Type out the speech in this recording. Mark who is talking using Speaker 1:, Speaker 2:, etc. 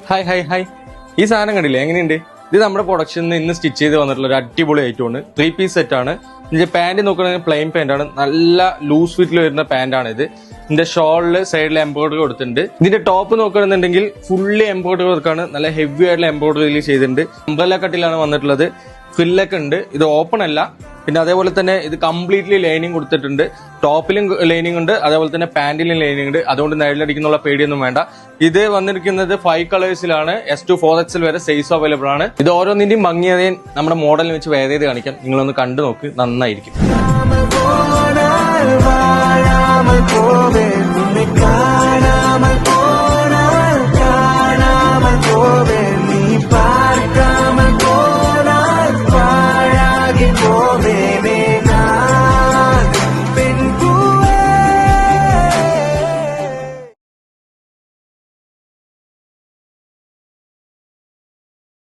Speaker 1: Hi hi hi ഈ സാധനം കണ്ടില്ലേ എങ്ങനെയുണ്ട്? ഇത് നമ്മുടെ പ്രൊഡക്ഷനിൽ ഇന്ന് സ്റ്റിച്ച് ചെയ്ത് വന്നിട്ടുള്ള ഒരു അടിപൊളി ഐറ്റമാണ്. 3 പീസ് സെറ്റ് ആണ്. ഇതിന്റെ പാന്റ് നോക്കുകയാണെങ്കിൽ പ്ലെയിൻ പാന്റ് ആണ്. നല്ല ലൂസ് ഫിറ്റിൽ വരുന്ന പാന്റ് ആണ് ഇത്. ഇതിന്റെ ഷോളില് സൈഡിൽ എംബ്രോയിഡറി കൊടുത്തിട്ടുണ്ട്. ഇതിന്റെ ടോപ്പ് നോക്കുകയാണെന്നുണ്ടെങ്കിൽ ഫുള്ളി എംബ്രോയിഡറി വർക്കാണ്. നല്ല ഹെവി ആയിട്ടുള്ള എംബ്രോയിഡറി ചെയ്തിട്ടുണ്ട്. അംബ്രല്ല കട്ടിലാണ് വന്നിട്ടുള്ളത്. ഫില്ലൊക്കെ ഉണ്ട്. ഇത് ഓപ്പൺ അല്ല. പിന്നെ അതേപോലെ തന്നെ ഇത് കംപ്ലീറ്റ്ലി ലൈനിങ് കൊടുത്തിട്ടുണ്ട്. ടോപ്പിലും ലൈനിങ് ഉണ്ട്, അതേപോലെ തന്നെ പാന്റിലും ലൈനിങ് ഉണ്ട്. അതുകൊണ്ട് നിഴലടിക്കുന്നുള്ള പേടിയൊന്നും വേണ്ട. ഇത് വന്നിരിക്കുന്നത് 5 കളേഴ്സിലാണ്. S to 4XL വരെ സൈസ് അവൈലബിൾ ആണ്. ഇത് ഓരോന്നിന്റെയും ഭംഗിയതേ നമ്മുടെ മോഡലിൽ വെച്ച് വേറെ ചെയ്ത് കാണിക്കാം. നിങ്ങളൊന്ന് കണ്ടു നോക്ക്, നന്നായിരിക്കും.